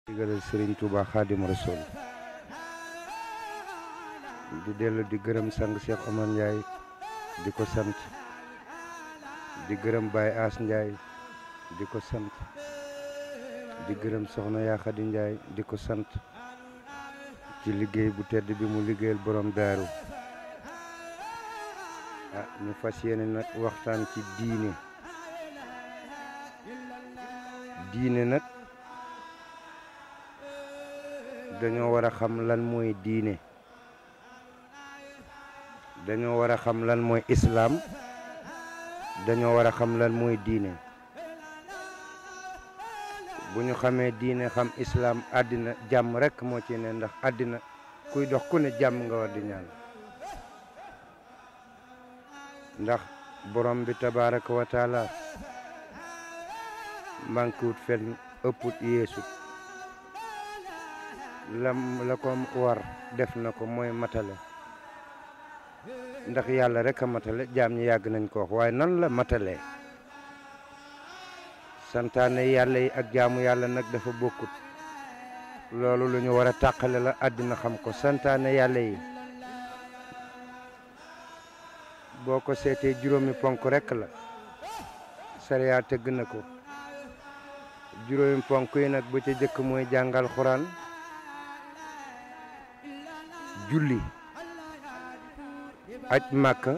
digalal Serigne Touba Khadim Rasoul di dellu di gërëm sang Cheikh Omar Ndiaye di ko sant di gërëm Baye As Ndiaye di ko sant di gërëm Soxna Ya Khady Ndiaye di ko sant ci liggéey bu tedd bi mu liggéeyal borom daaru ñu fas yéene nag waxtaan ci diine nag dañoo war a xam lan mooy diine dañoo war a xam lan mooy islaam dañoo war a xam lan mooy diine bu ñu xamee diine xam islaam àddina jàmm rekk moo ci ne ndax àddina kuy dox ku ne jàmm nga war di ñaan ndax borom bi tabaraka wa taala manquewut fenn ëpput yeesut la ko war def na ko mooy matale ndax yàlla rek a matale jaam ñi yàgg nañ ko wax waaye nan la matale santaane yàlla yi ak jaamu yàlla nag dafa bokkut loolu lu ñu war a tàqale la àddina xam ko santaane yàlla yi boo ko seetee juróomi ponk rekk la sariya tëgg na ko juróomi ponk yi nag bu ca jëkk mooy jàngal xuraan julli aj màkka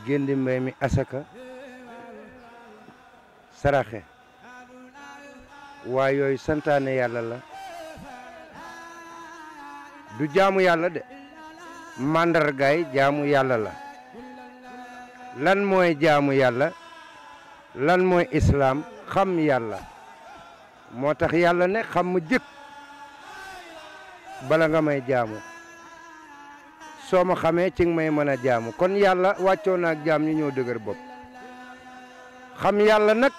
génn mbay mi asaka saraxe waaye yooyu santaane yàlla la du jaamu yàlla de màndargaay jaamu yàlla la lan mooy jaamu yàlla lan mooy islaam xam yàlla moo tax yàlla ne xam ma jëkk bala nga may jaamu soo ma xamee ci nga may mën a jaamu kon yàlla wàccoo na ak jaam ñu ñëw dëgër bopp xam yàlla nag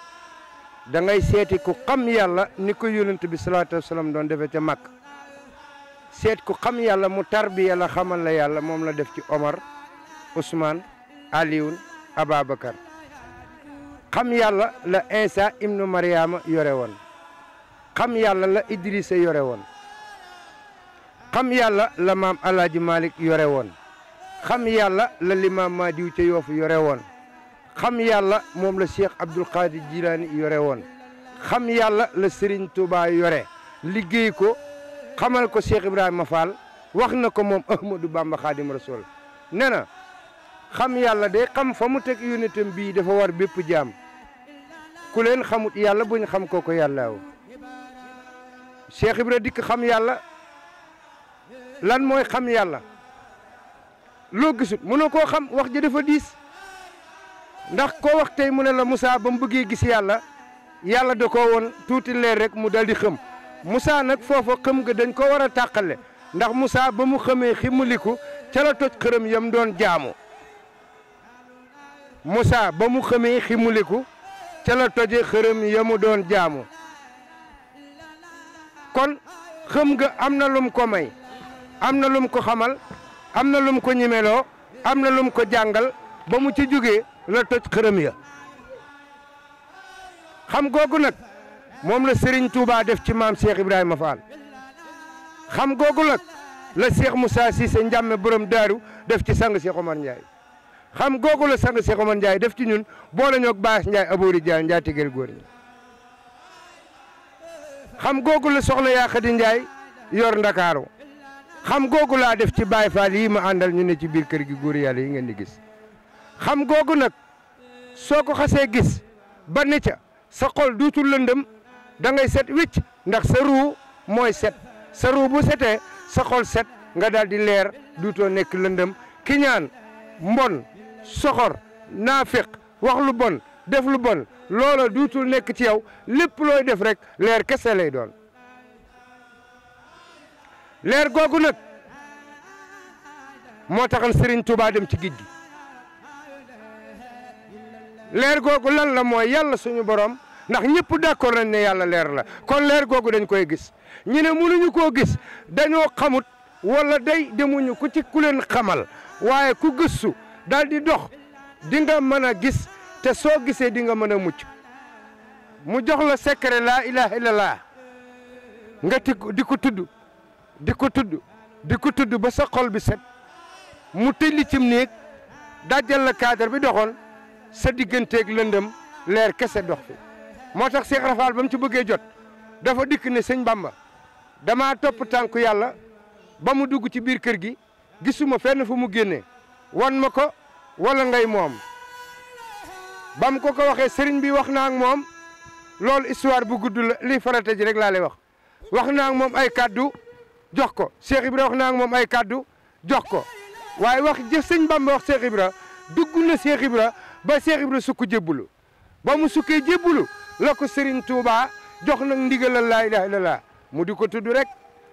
da ngay seeti ku xam yàlla ni ko yonent bi salaatu wasalaam doon defee ca Makka seet ku xam yàlla mu tarbiya la xamal la yàlla moom la def ci Omar Ousmane Aliyun Ababacar xam yàlla la Isa ibnu Mariama yore woon xam yàlla la Idrissa yore woon xam yàlla la maam Alaaji Malik yore woon xam yàlla la limaam Maadiw ca Yoof yore woon xam yàlla moom la Cheikh Abdul Qadir Jilaani yore woon xam yàlla la Serigne Touba yore liggéey ko xamal ko Cheikh Ibrahima Fall wax na ko moom Ahmadou Bamba Khadim Rasoul nee na xam yàlla de xam fa mu teg yónentam bii dafa war bépp jaam ku leen xamut yàlla buñ xam ko yàllaaw Cheikh Ibra dikk xam yàlla lan mooy xam yàlla loo gisut mënoo koo xam wax ji dafa diis ndax koo wax tey mu ne la Moussa ba mu bëggee gis yàlla yàlla da koo woon tuuti leer rek mu dal di xëm Moussa nag foofa xëm nga dañ ko war a tàqale ndax Moussa ba mu xamee ximuliku ca la toj xërëm yam doon jaamu Moussa ba mu xamee ximuliku ca la toje xërëm yamu doon jaamu kon xëm nga am na lum ko may am na lum ko xamal am na lum ko ñimeloo am na lum ko jàngal ba mu ci jógee la toj xërëm ya xam googu nag moom la Serigne Touba def ci maam Cheikh Ibrahima Fall xam googu nag la Cheikh Moussa Cissé Ndiame borom daaru def ci sang Cheikh Omar Ndiaye xam googu la sang Cheikh Omar Ndiaye def ci ñun boole ñoog Baas Ndiaye Aboori Ndiaye Ndiaye tigéer góor ñi xam googu la soxna Ya Khady Ndiaye yor Ndakaaru xam googu laa def ci Baye Fall yi ma àndal ñu ne ci biir kër gi góor yàlla yi ngeen di gis xam googu nag soo ko xasee gis ba ne ca sa xol duutul lëndëm da ngay set wicc ndax sa ruu mooy set sa ruu bu setee sa xol set nga daal di leer duutoo nekk lëndëm kiñaan mbon soxor naafiq wax lu bon def lu bon loola duutul nekk ci yow lépp looy def rek leer kese lay doon leer googu nag moo taxal Serigne Touba dem ci géej gi leer googu lan la mooy yàlla suñu borom ndax ñëpp d'accord nañ ne yàlla leer la kon leer googu dañ koy gis ñu ne mënuñu koo gis dañoo xamut wala day demuñu ku ci ku leen xamal waaye ku gëstu daal di dox di nga mën a gis te soo gisee di nga mën a mucc mu jox la secret laa ilaha illallah nga di ko tudd di ko tudd di ko tudd ba sa xol bi set mu tëj li cim néeg dajjal la cadre bi doxoon sa digganteeg lëndëm leer kese dox fi moo tax Cheikh Rafal ba mu ci bëggee jot dafa dikk ne sëñ Bamba damaa topp tànku yàlla ba mu dugg ci biir kër gi gisuma fenn fu mu génnee wan ma ko wala ngay moom ba mu ko waxee sëriñ bi wax naa ak moom loolu histoire bu gudd la lii farata ji rek laa lay wax naa ak moom ay kaddu jox ko Cheikh Ibra wax naa ak moom ay kaddu jox ko waaye wax jëf sëñ Bamba wax Cheikh Ibra dugg na Cheikh Ibra ba Cheikh Ibra sukk jébbulu ba mu sukkee jébbulu la ko Serigne Touba jox nag ndigalal laa ilaha illallah mu di ko tudd rek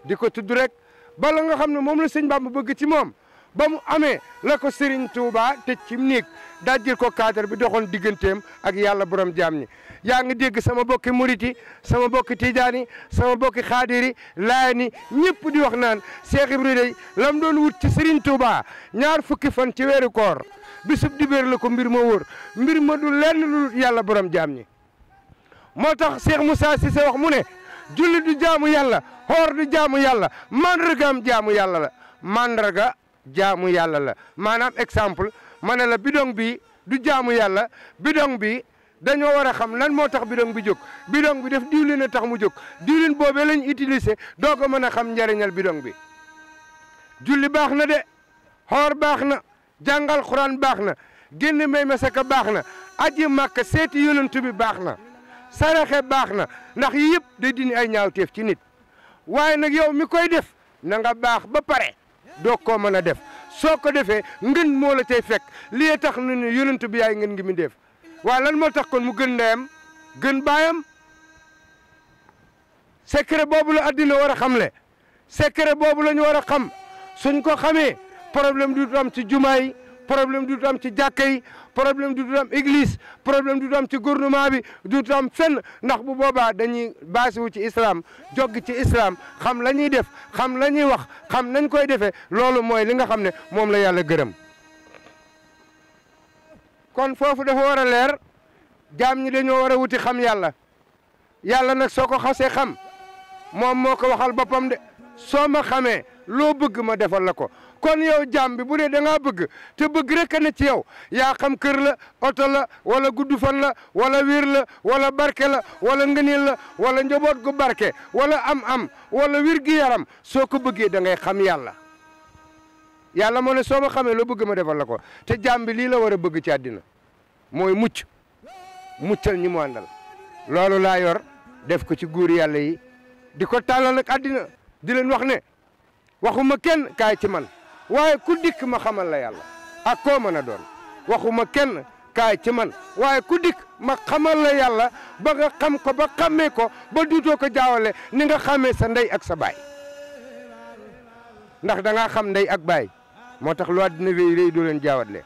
di ko tudd rek bala nga xam ne moom la sëñ Bamba bëgg ci moom ba mu amee la ko Serigne Touba tëj ci néeg dajjil ko cadre bi doxoon digganteem ak yàlla borom jaam ñi yaa ngi dégg sama bokki muriti sama bokki tijaani sama bokki xaadiri laayani ñëpp di wax naan Cheikh Ibra day lam doon wut ci Serigne Touba ñaar fukki fan ci weeru koor bisub dibéer la ko mbir ma wóor mbir ma du lenn lu yàlla borom jaam ñi moo tax Cheikh Moussa Cissé wax mu ne julli du jaamu yàlla xoor du jaamu yàlla mandargaam jaamu yàlla la mandarga jaamu yàlla la maanaam exemple ma ne la bidong bi du jaamu yàlla bidong bi dañoo war a xam lan moo tax bidong bi jóg bidong bi def diwlin a tax mu jóg diwlin boobee lañ utiliser doo ko mën a xam njariñal bidong bi julli baax na de xoor baax na jàngal xuraan baax na génn may masaka baax na aji màkk seeti yonent bi baax na saraxe baax na ndax yi yëpp day dindi ay ñaawteef ci nit waaye nag yow mi koy def na nga baax ba pare doo ko mën a def soo ko defee ngën moo la cay fekk lii tax nu ne yonent bi yaay ngën ngi mi def waaye lan moo tax kon mu gën ndeyam gën baayam secret boobu la addina war a xamle secret boobu la ñu war a xam suñ ko xamee problème du am ci jumaa yi problème du am ci jàkka yi problème du am église problème du am ci gouvernement bi du am fenn ndax bu boobaa dañuy basé wu ci islam jogg ci islam xam la ñuy def xam la ñuy wax xam nañ koy defee loolu mooy li nga xam ne moom la yàlla gërëm kon foofu dafa war a leer jaam ñi dañoo war a wuti xam yàlla yàlla nag soo ko xasee xam moom moo ko waxal boppam de soo ma xamee loo bëgg ma defal la ko kon yow jaam bi bu dee da ngaa bëgg te bëgg rek ne ci yow yaa xam kër la oto la wala gudd fan la wala wér la wala barke la wala ngëneel la wala njaboot gu barke wala am wala wér gi yaram soo ko bëggee da ngay xam yàlla yàlla moo ne soo ma xamee loo bëgg ma defal la ko te jaam bi lii la war a bëgg ci àddina mooy muccal ñi mu àndal loolu laa yor def ko ci góor yàlla yi di ko tàllal nag àddina di leen wax ne waxuma kenn kaay ci man waaye ku dikk ma xamal la yàlla ak koo mën a doon waxuma kenn kaay ci man waaye ku dikk ma xamal la yàlla ba nga xam ko ba xammee ko ba duutoo ko jaawale ni nga xamee sa ndey ak sa baay ndax da ngaa xam ndey ak baay moo tax lu àddina réy réy doo leen jaawatle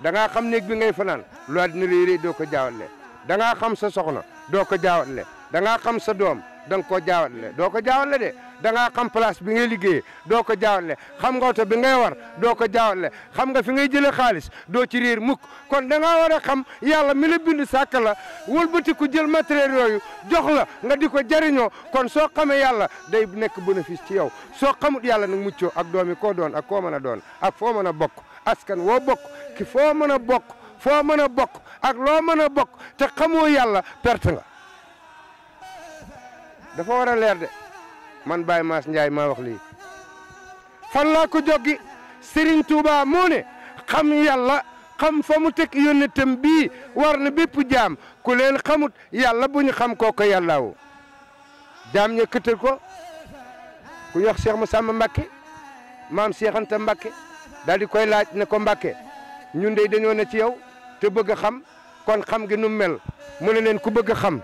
da ngaa xam néeg bi ngay fanaan lu àddina réy réy doo ko jaawatle da ngaa xam sa soxna doo ko jaawatle da ngaa xam sa doom da nga koo jaawatle doo ko jaawatle de da ngaa xam place bi ngay liggéeyee doo ko jaawatle xam nga oto bi ngay war doo ko jaawatle xam nga fi ngay jëlee xaalis doo ci réer mukk kon da ngaa war a xam yàlla mi la bind sàkk la wëlbati ko jël matériel yooyu jox la nga di ko jariñoo kon soo xamee yàlla day nekk bénéfice ci yow soo xamut yàlla nag muccoo ak doomi koo doon ak koo mën a doon ak foo mën a bokk askan woo bokk ki foo mën a bokk foo mën a bokk ak loo mën a bokk te xamoo yàlla perte nga dafa war a leer de man Baye Mass Ndiaye maa wax lii fan laa ko joggi Serigne Touba moo ne xam yàlla xam fa mu teg yónnetam bii war na bépp jaam ku leen xamut yàlla bu ñu xam kooko yàllaawu jaam ña këttal ko ku ñu wax Cheikh Massamba Mbacké maam Cheikh Anta Mbacké daal di koy laaj ne ko Mbacké ñun de dañoo ne ci yow te bëgg a xam kon xam gi nu mel mu ne leen ku bëgg a xam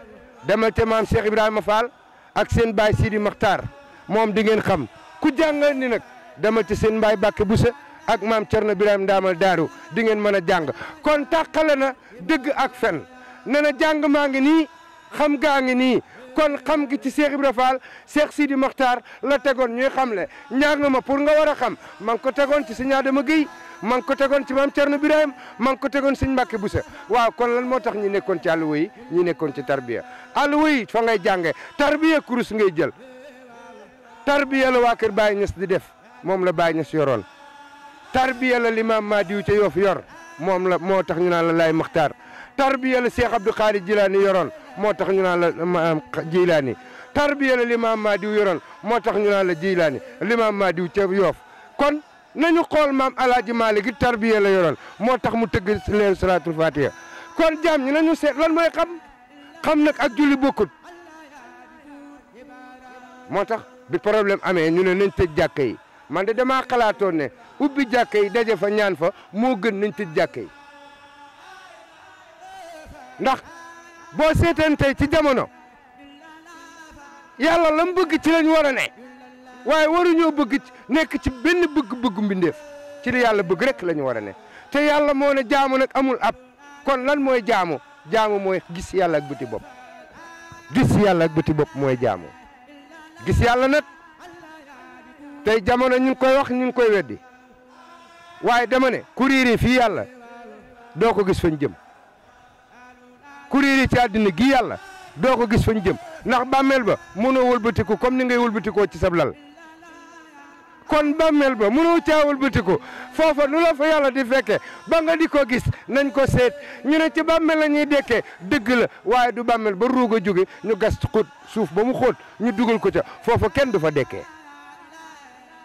demal te maam Cheikh Ibrahima Fall ak seen baay Sidi Makhtar moom di ngeen xam ku jàngal ni nag demal ci seen baay Bakke Boussa ak maam Thierno Birahim Ndaamal Daaru di ngeen mën a jàng kon tàqale na dëgg ak fen ne na jàng maa ngi nii xam gaa ngi nii kon xam gi ci Cheikh Ibra Fall Cheikh Sidi Makhtar la tegoon ñuy xamle njàng ma pour nga war a xam ma ngi ko tegoon ci Sëñ Adama Guèye ma ngi ko tegoon ci maam Thierno Birahim ma ngi ko tegoon Sëñ Mbàkke Boussa waaw kon lan moo tax ñi nekkoon ci àlluwa yi ñi nekkoon ci tarbiya àlluwa yi fa ngay jànge tarbiya kurus ngay jël tarbiya la waa kër Baye Niass di def moom la Baye Niass yoroon tarbiya la Limam Mahdiou ca Yoff yor moom la moo tax ñu naan la Laay Maxtaar tarbiya la Cheikh Abdou Khadir Jilaani yoroon moo tax ñu naan la Jilaani tarbiya la Limam Mahdiou yoroon moo tax ñu naan la Jilaani Limam Mahdiou ca Yoff kon nañu xool maam Alaaji Maalik gi tarbiya la yoroon moo tax mu tëgg leen salaatul fatiha kon jaam ñi nañu seet lan mooy xam nag ak julli bokkut moo tax bi problème amee ñu ne nañ tëj jàkka yi man de damaa xalaatoon ne ubbi jàkka yi daje fa ñaan fa moo gën nañ tëj jàkka yi ndax boo seetaan tey ci jamono yàlla la mu bëgg ci lañ war a ne waaye waruñoo bëgg nekk ci benn bëgg-bëggu mbindeef ci li yàlla bëgg rek la ñu war a ne te yàlla moo ne jaamu nag amul ab kon lan mooy jaamu mooy gis yàlla ak bëti bopp gis yàlla ak bëti bopp mooy jaamu gis yàlla nag tey jamono ñu ngi koy wax ñu ngi koy weddi waaye dama ne ku riiri fii yàlla doo ko gis fañ jëm ku riiri ci àddina gi yàlla doo ko gis fañ jëm ndax bàmmeel ba mënoo wëlbatiku comme ni ngay wëlbatikoo ci sab lal kon bàmmeel ba mënoo caa wëlbatiku foofa nu la fa yàlla di fekke ba nga di ko gis nañ ko seet ñu ne ci bàmmeel la ñuy dekkee dëgg la waaye du bàmmeel ba ruug a jóge ñu gas xóot suuf ba mu xóot ñu dugal ko ca foofa kenn du fa dekkee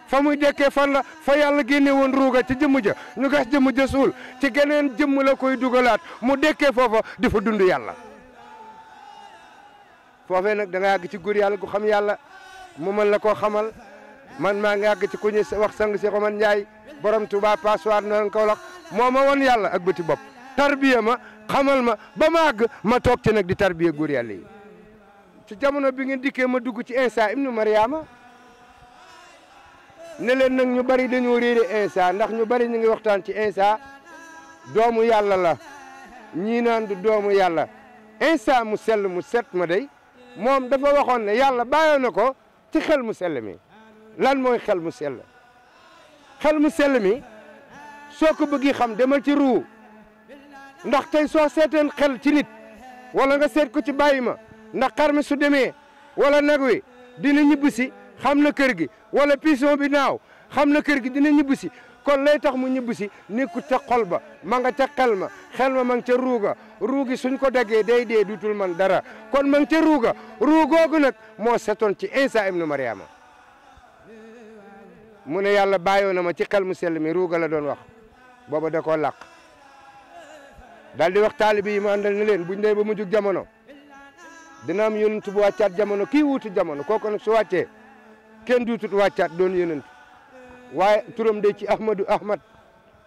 fa muy dekkee fan la fa yàlla génne woon ruuga ci jëmm ja ñu gas jëmm ja suul ci geneen jëmm la koy dugalaat mu dekkee foofa di fa dund yàlla foofee nag da nga yàgg ci góor yàlla gu xam yàlla mu mën la koo xamal man maa ngi yàgg ci ku ñu wax sang Cheikh Omar Ndiaye borom Touba Passoir noonu Kaolack moo ma woon yàlla ak bëti bopp tarbiya ma xamal ma ba ma àgg ma toog ci nag di tarbiya góor yàlla yi ci jamono bi ngeen dikkee ma dugg ci Insa ibnu Mariama ne leen nag ñu bari dañoo réere Insa ndax ñu bari ñu ngi waxtaan ci Insa doomu yàlla la ñii naan du doomu yàlla Insa mu sell mu set ma day moom dafa waxoon ne yàlla bàyyoon na ko ci xel mu sell mi lan mooy xel mu sell mi soo ko bëggi xam demal ci ruu ndax tey soo seeteen xel ci nit wala nga seet ko ci bàyyi ma ndax xar mi su demee wala nag wi dina ñibbisi xam na kër gi wala pigeon bi naaw xam na kër gi dina ñibbisi kon lay tax mu ñibbisi nekkut ca xol ba ma nga ca xel ma ma nga ca ruuga ruugi suñ ko daggee day dee dutul man dara kon ma nga ca ruuga ruugoogu nag moo setoon ci Insa ibnu Mariama mu ne yàlla bàyyoo na ma ci xel mu sell mi ruuga la doon wax booba da koo làq daal di wax taalibi yi ma àndal ne leen buñ dee ba mujjug jamono dina am yonent bu wàccaat jamono kii wuutu jamono kooku nag su wàccee kenn duutut wàccaat doon yonent waaye turam de ci Ahmad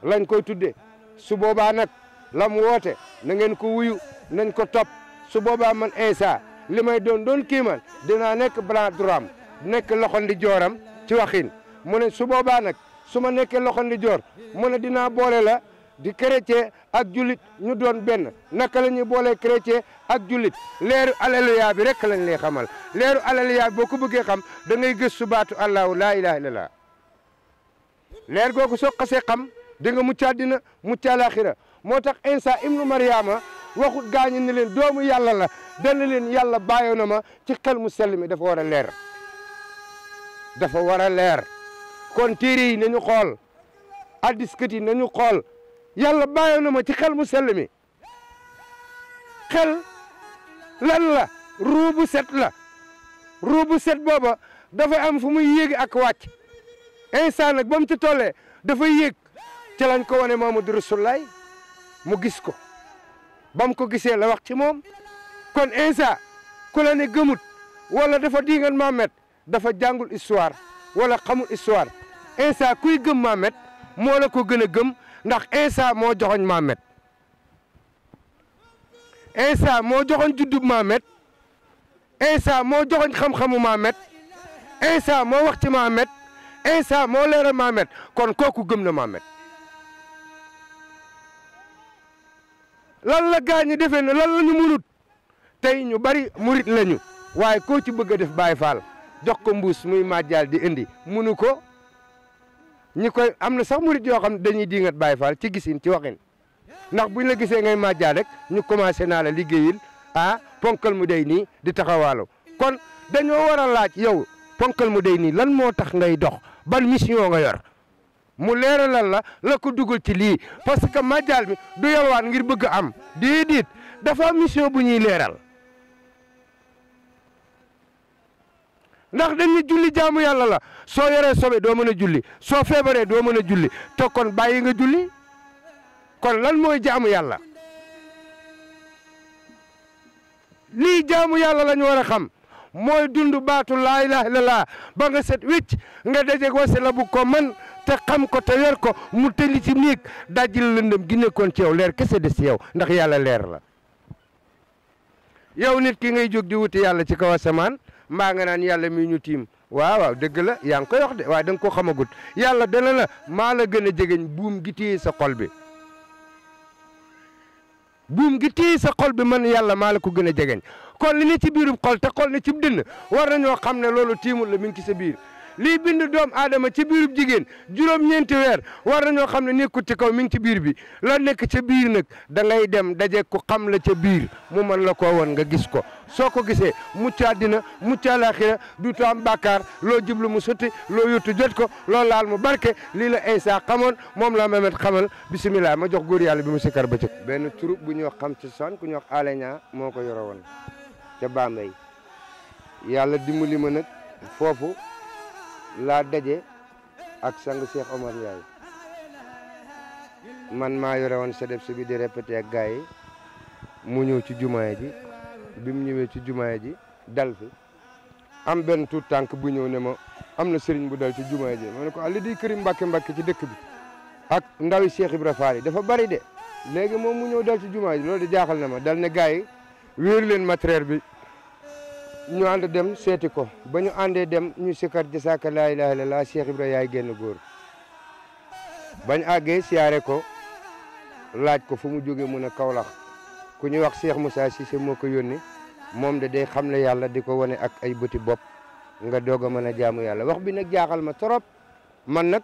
lañ koy tudde su boobaa nag la mu woote na ngeen ko wuyu nañ ko topp su boobaa man Insa li may doon kiiman dinaa nekk bras droit nekk loxo ndi jooram ci waxin mu ne su boobaa nag su ma nekkee loxo ndi joor mu ne dinaa boole la di chrétien ak jullit ñu doon benn naka la ñuy boolee chrétien ak jullit leeru alléluia bi rek lañ lay xamal leeru alléluia bi boo ko bëggee xam da ngay gëstu baatu allahu laa ilaha illallah leer googu soo xasee xam di nga mucc àddina mucc àlaxira moo tax Insa ibnu Mariama waxut gaañu ne leen doomu yàlla la dana leen yàlla bàyyoo na ma ci xel mu sell mi dafa war a leer dafa war a leer kon téere yi nañu xool addiskat yi nañu xool yàlla bàyyoo na ma ci xel mu sell mi xel lan la ruu bu set la ruu bu set booba dafay am fu muy yéegi ak wàcc Insa nag ba mu ci tollee dafa yéeg ci lañ ko wane Muhammadu Rasulullah mu gis ko ba mu ko gisee la wax ci moom kon Insa ku la ne gëmut wala dafa diingal Muhammad dafa jàngul histoire wala xamul histoire Insa kuy gëm Muhammad moo la ko gën a gëm ndax Insa moo joxoñ Muhammad Insa moo joxoñ juddub Muhammad Insa moo joxoñ xam-xamu Muhammad Insa moo wax ci Muhammad Insa moo leeral Muhammad kon kooku gëm na Muhammad lan la gaa ñi defee ne lan la ñu munut tey ñu bari murit lañu waaye koo ci bëgg a def Baay Faal jox ko mbuus muy majjal di indi munu ko ñi koy am na sax murit yoo xam ne dañuy diingat Baay Faal ci gisin ci waxin ndax buñ la gisee ngay majjal rek ñu commencé naa la liggéeyil ponkal mu day nii di taxawaalu kon dañoo war a laaj yow ponkal mu day nii lan moo tax ngay dox ban mission nga yor mu leeralal la ko dugal ci lii parce que màjjal mi du yalwaan ngir bëgg am déedéet dafa am mission bu ñuy leeral ndax dañu julli jaamu yàlla la soo yoree sobe doo mën a julli soo feebaree doo mën a julli te kon bàyyi nga julli kon lan mooy jaamu yàlla lii jaamu yàlla la ñu war a xam mooy dund baatu laa ilaaha illallaah ba nga set wicc nga dajeeg wasila bu ko man te xam ko te yor ko mu tëli ci néeg dajjil lëndëm gi nekkoon ci yow leer kese des ci yow ndax yàlla leer la yow nit ki ngay jóg di wuti yàlla ci kaw asamaan mbaa nga naan yàlla mi ñu tiim waaw dëgg la yaa ngi koy wax de waaye da nga koo xamagut yàlla dana la maa la gën a jegeñ buum gi téye sa xol bi buum gi téye sa xol bi man yàlla maa la ko gën a jegeñ kon li ne ci biirub xol te xol ne ci dënn war nañoo xam ne loolu tiimul la mi ngi ci sa biir lii bind doom aadama ci biirub jigéen juróom-ñeenti weer war nañoo xam ne nekkut ci kaw mi ngi ci biir bi la nekk ca biir nag da ngay dem daje ku xam la ca biir mu mën la koo won nga gis ko soo ko gisee mucc àddina mucc àllaaxira du to am bàkkaar loo jublu mu sotti loo yottu jot ko loo laal mu barke lii la Isa xamoon moom la Mamet xamal bisimilah ma jox góor yàlla bi mu sikkar ba cëg benn troupe bu ñuy wax xam ci son ku ñuy wax aleña moo ko yore woon ca Bambey yàlla dimbali ma nag foofu laa daje ak sang Cheikh Omar Ndiaye man maa yore woon sedef si bi di répété ak gars yi mu ñëw ci jumaay ji bi mu ñëwee ci jumaay ji dal fi am benn tuut tànk bu ñëw ne ma am na sëriñ bu dal ci jumaay ji ma ne ko li di këri mbàkke ci dëkk bi ak ndawi Cheikh Ibra Fall yi dafa bari de léegi moom mu ñëw dal ci jumaay ji loolu di jaaxal na ma dal ne gars yi wéeru leen matériel bi ñu ànd dem seeti ko ba ñu àndee dem ñu sikkar jasaaka laa ilaaha illallaah Cheikh Ibra yaay génn góor bañ àggee siyaare ko laaj ko fu mu jóge mu ne Kaolack ku ñuy wax Cheikh Moussa Cissé moo ko yónni moom de day xam ne yàlla di ko wane ak ay bëti bopp nga doog a mën a jaamu yàlla wax bi nag jaaxal ma trop man nag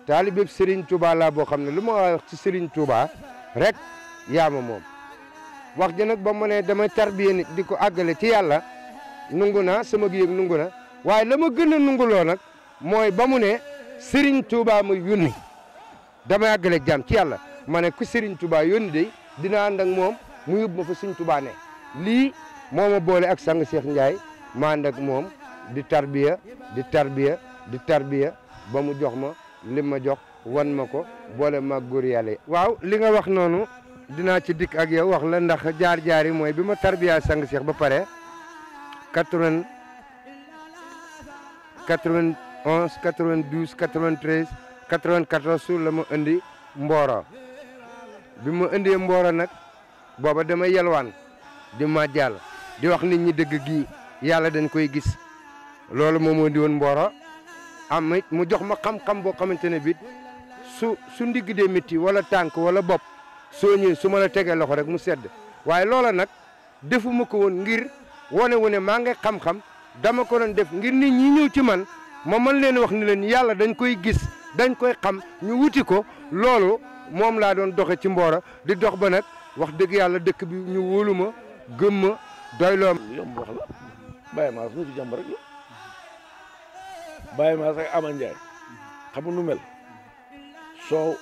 taalibe Serigne Touba laa boo xam ne lu ma wax ci Serigne Touba rek yaa ma moom wax ji nag ba mu ne damay tarbiye nit di ko àggale ci yàlla nungu naa sama gi yëg nungu na waaye la ma gën a nunguloo nag mooy ba mu ne Serigne Touba ma yónni damay àggale jàmm ci yàlla ma ne ku Serigne Touba yónni de dina ànd ak moom mu yóbbu ma fa Serigne Touba ne lii moo ma boole ak sang Cheikh Ndiaye ma ànd ak moom di tarbiya ba mu jox ma li ma jox wan ma ko boole ma góor yàlla yi waaw li nga wax noonu dinaa ci dikk ak yow wax la ndax jaar-jaar yi mooy bi ma tarbiya sang Cheikh ba pare 91 92 93 94 su la ma indi Mboro bi ma indee Mboro nag booba damay yelwaan di ma jàll di wax nit ñi dëgg gi yàlla dañ koy gis loolu moo moo di woon Mboro am it mu jox ma xam-xam boo xamante ne bit su ndigg dee métti wala tànk wala bopp soo ñëwee su ma la tegee loxo rek mu sedd waaye loola nag defuma ko woon ngir wane maa ngi xam-xam dama ko doon def ngir nit ñi ñëw ci man ma mën leen wax ni leen yàlla dañ koy gis dañ koy xam ñu wuti ko loolu moom laa doon doxe ci Mboro di dox ba nag wax dëgg yàlla dëkk bi ñu wóolu ma gëm ma doyloo yomb wax la Baye Mass mu ci jàmb rek la Baye Mass ak Ama Ndiaye xam nu mel soow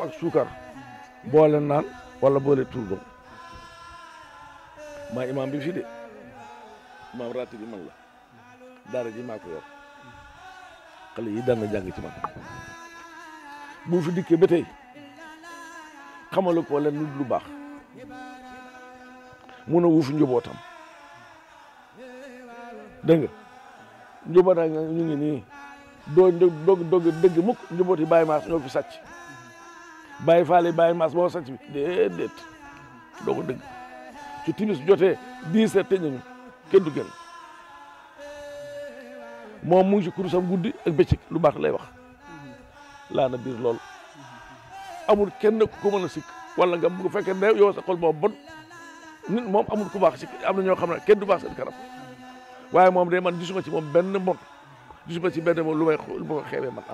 ak suukar boole naan wala boole tuur doom maa imaam bi fii de imaam raati bi man la daara ji maa ko yor xale yi daan na jàng ci man bu fi dikkee ba tey xamalu ko leen lu baax mun a wuufu njobootam dégg nga njobootam ñu ngi nii doo dëgg mukk njobooti Baye Mass ñoo fi sàcc Baye Faale Baye Mass moo sàcc bi déedéet doo ko dëgg su timis jotee 10 heures tëj nañu kenn du génn moom mu ngi ci kurusam guddi ak bëccëg lu baax lay wax laa na biir lool amul kenn ku ko mën a sikk wala nga bu fekkee ne yow sa xol boobu bon nit moom amul ku baax sikk am na ñoo xam ne kenn du baax seen kanam waaye moom de man gisuma ci moom benn mbon gisuma ci benn moom lu ma ko xeebee man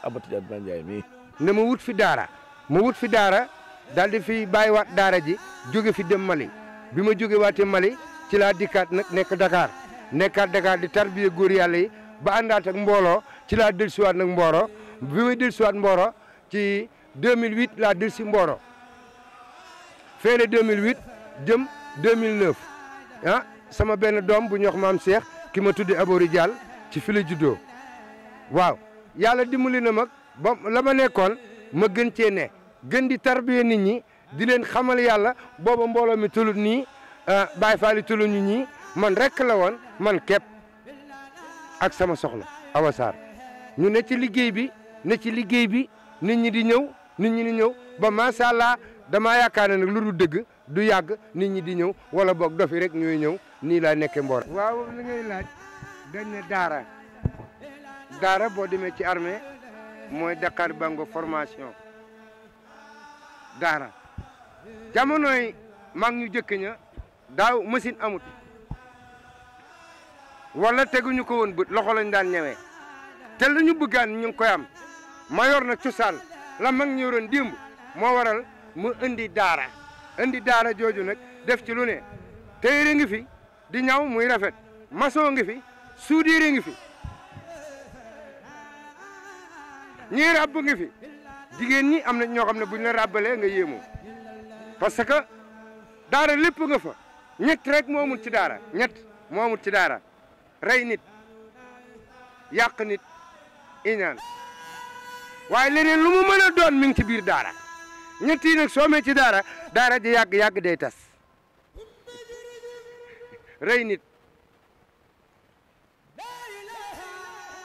Amady Diagne Ndiaye mii. ne ma wut fi daara daal di fi bàyyiwaat daara ji jóge fi dem Mali bi ma jóge waatee Mali ci laa dikkaat nag nekkaat Dakar di tarbiye góor yàlla yi ba àndaat ak mbooloo ci laa dellusiwaat nag Mboro bi may dellusiwaat Mboro ci 2008 laa dellusi Mboro feene 2008 jëm 2009 ah sama benn doom bu ñuy wax maam Cheikh ki ma tudde Abori Diall ci fi la juddoo waaw yàlla dimbali na mag ba la ma nekkoon ma gën cee ne gën di tarbiye nit ñi di leen xamal yàlla booba mbooloo mi tulut nii Baay Faal yi tulut ñu ñii man rek la woon man képp ak sama soxna Awa Sarr ñu ne ci liggéey bi nit ñi di ñëw ba macha allah damaa yaakaar ne nag lu du dëgg du yàgg nit ñi di ñëw wala boog dofi rek ñooy ñëw nii laa nekkee Mboro. waaw li ngay laaj dañ ne daara boo demee ci armée mooy Dakar Bango formation daara jamonoy mag ñu jëkk ña daaw machine amut wala teguñu ko woon bët loxo lañ daan ñëwee te lu ñu bëggaan ñu ngi koy am ma yor na cosaan la mag ñu yoroon démb moo waral mu indi daara jooju nag def ci lu ne téere ngi fi di ñaw muy rafet maçon ngi fi soudure ngi fi ñii ràbb ngi fi jigéen ñi am na ñoo xam ne buñ la ràbbalee nga yéemoo parce que daara lépp nga fa ñett rek moo amul ci daara rey nit yàq nit iñaan waaye leneen lu mu mën a doon mi ngi ci biir daara ñett yi nag soo mee ci daara ji yàgg day tas rey nit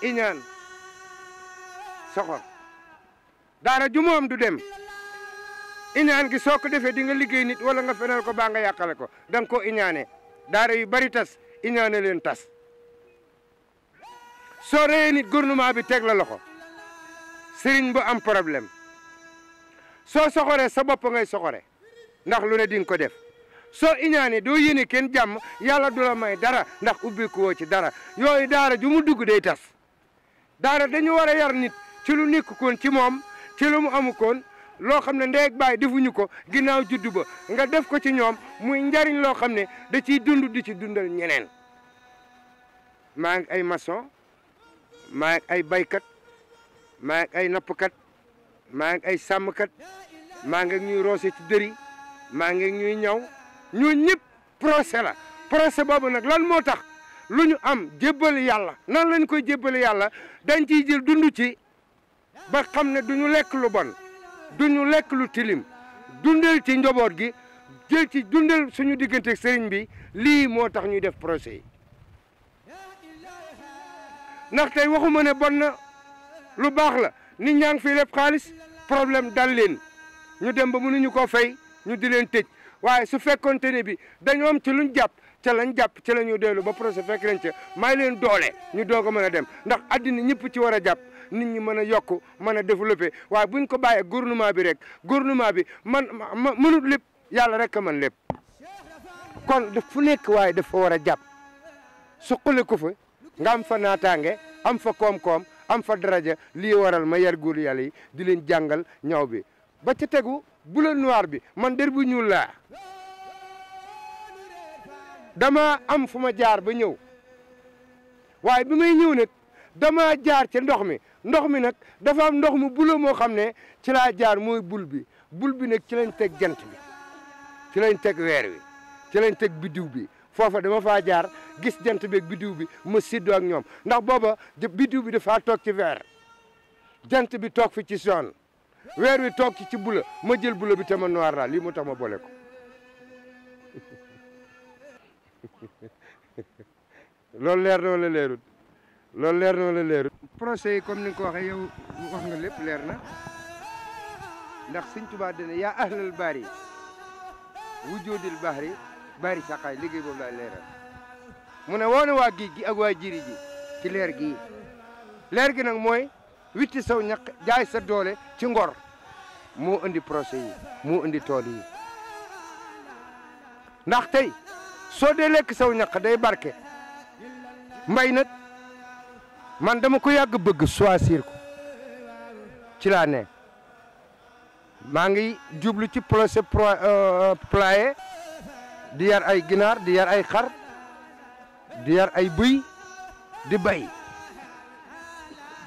iñaan soxor daara ju mu am du dem iñaan gi soo ko defee di nga liggéey nit wala nga fenal ko baa nga yàqale ko da nga koo iñaane daara yu bari tas iñaane leen tas soo reyee nit gouvernement bi teg la loxo sëriñ bu am problème soo soxoree sa bopp ngay soxore ndax lu ne di nga ko def soo iñaane doo yéene kenn jàmm yàlla du la may dara ndax ubbiku woo ci dara yooyu daara ju mu dugg day tas daara dañu war a yar nit ci lu nekk koon ci moom ci lu mu amu koon loo xam ne ndey ak baay defuñu ko ginnaaw juddu ba nga def ko ci ñoom muy njariñ loo xam ne da ciy dund di ci dundal ñeneen maa ngi ay maçon maa ngi ay baykat maa ngi ay nappkat maa ngi ay sàmmkat maa ngi ñuy roose ci dëri maa ngi ñuy ñaw ñoo ñëpp procès la procès boobu nag lan moo tax lu ñu am jébbal yàlla nan lañ koy jébbal yàlla dañ ciy jël dund ci ba xam ne duñu lekk lu bon duñu lekk lu tilim dundal ci njaboot gi jël ci dundal suñu diggante sëriñ bi lii moo tax ñuy def procès yi ndax tey waxuma ne bon na lu baax la nit ñaa ngi fii lépp xaalis problème dal leen ñu dem ba mënuñu koo fay ñu di leen tëj waaye su fekkoonte ne bi dañoo am ci luñ jàpp ca lañ jàpp ca la ñu dellu ba procès fekk leen ca may leen doole ñu doog a mën a dem ndax addina ñëpp ci war a jàpp nit ñi mën a yokk mën a développé waaye buñ ko bàyyee gouvernement bi rek gouvernement bi mënut lépp yàlla rek a mën lépp kon fu nekk waaye dafa war a jàpp suqale ko fa nga am fa naataange am fa koom-koom am fa daraja lii waral ma yar góor yàlla yi di leen jàngal ñaw bi ba ca tegu bleu noir bi man der bu ñuul laa dama am fu ma jaar ba ñëw waaye bi may ñëw nag dama jaar ci ndox mi nag dafa am ndox mu bleu moo xam ne ci laa jaar mooy bul bi nag ci lañ teg jant bi ci lañ teg weer wi ci lañ teg biddiw bi foofa dama faa jaar gis jant beeg biddiw bi ma séddoo ak ñoom ndax booba biddiw bi dafa toog ci vert jant bi toog fi ci jaune weer wi toog ci bleu ma jël bleu bi te ma noir la lii moo tax ma boole ko loolu leer na wala leerut loolu leer na wala leerut procès yi comme ni nga ko waxee yow wax nga lépp leer na ndax Sëñ Tuubaa dana yaa ahlal bari wujoodil bahri bari saqaay liggéey boobu laay leeral mu ne woone waa géej gi ak waa jiri ji ci leer gi nag mooy witti saw ñaq jaay sa doole ci ngor moo indi procès yi moo indi tool yi ndax tey soo dee lekk saw ñaq day barke mbay nag man dama ko yàgg bëgg choisir ko ci laa ne maa ngi jublu ci procès poulailler di yar ay ginaar di yar ay xar di yar ay bëy di bay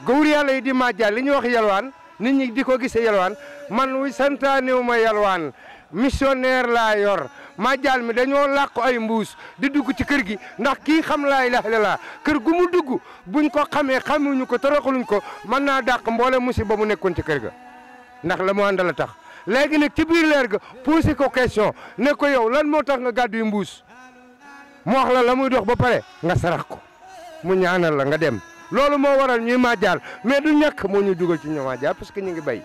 góor yàlla yi di màjjal li ñuy wax yalwaan nit ñi di ko gisee yalwaan man wu santaanewu ma yalwaan missionnaire laa yor màjjal mi dañoo làqu ay mbuus di dugg ci kër gi ndax kii xam laa ilaaha illallaah kër gu mu dugg buñ ko xamee xamuñu ko toroxaluñ ko mën naa dàq mboole musiba mu nekkoon ci kër ga ndax la mu àndal a tax léegi nag ci biir leer ga posé ko question ne ko yow lan moo tax nga gàddu yu mbuus mu wax la muy dox ba pare nga sarax ko mu ñaanal la nga dem loolu moo waral ñuy màjjal mais du ñàkk moo ñu dugal ci ñu màjjal parce que ñu ngi béy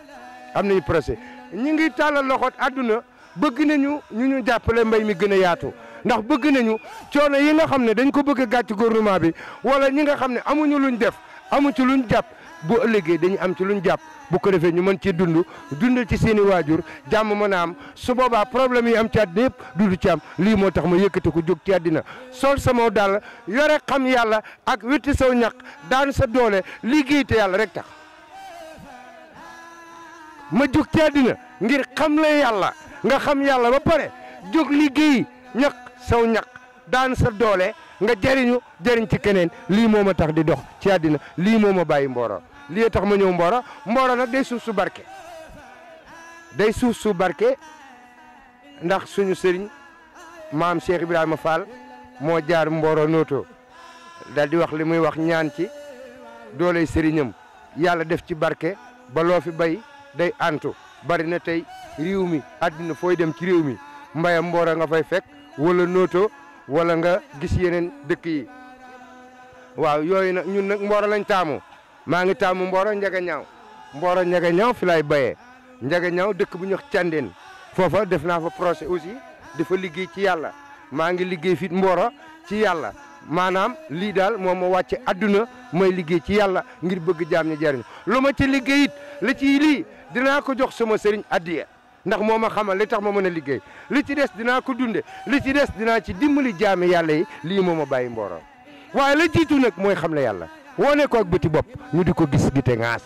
am nañu procès ñu ngi tàllal loxoot àdduna bëgg nañu ñu jàppale mbay mi gën a yaatu ndax bëgg nañu coono yi nga xam ne dañ ko bëgg a gàcc gouvernement bi wala ñi nga xam ne amuñu luñ def amu ci luñ jàpp bu ëllëgee dañu am ci luñ jàpp bu ko defee ñu mën ci dundal ci seen i waajur jàmm mën a am su boobaa problème yi am ci àddina yëpp du ci am lii moo tax ma yëkkati ko jóg ci àddina sol sama dàll yore xam yàlla ak witti saw ñaq daan sa doole liggéey te yàlla rek tax ma jóg ci àddina ngir xam la yàlla nga xam yàlla ba pare jóg liggéey ñaq saw ñaq daan sa doole nga jëriñu jëriñ ci keneen lii moo ma tax di dox ci àddina lii moo ma bàyyi Mboro lii tax ma ñëw Mboro nag day suuf su barke day suuf su barke ndax suñu sëriñ maam Cheikh Ibrahima Fall moo jaar Mboro Noto daal di wax li muy wax ñaan ci dooley sëriñam yàlla def ci barke ba loo fi bay day antu bari na tey réew mi àddina fooy dem ci réew mi mbayam Mboro nga fay fekk wala Noto wala nga gis yeneen dëkk yi waaw yooyu nag ñun nag Mboro lañ taamu maa ngi taamu Mboro Ndiaga Ñaaw fi laay bayee Ndiaga Ñaaw dëkk bu ñu wax Candeen foofa def naa fa projet aussi dafa liggéey ci yàlla maa ngi liggéey fit Mboro ci yàlla maanaam lii daal moom ma wàcce adduna may liggéey ci yàlla ngir bëgg jaam ñi jariñ lu ma ci liggéey it li ci lii dinaa ko jox sama sëriñ addiya ndax moo ma xamal li tax ma mën a liggéey li ci des dinaa ko dunde li ci des dinaa ci dimbali jaami yàlla yi lii moo ma bàyyi Mboro waaye la jiitu nag mooy xam la yàlla woo ne ko ak bëti bopp ñu di ko gis di te ŋaas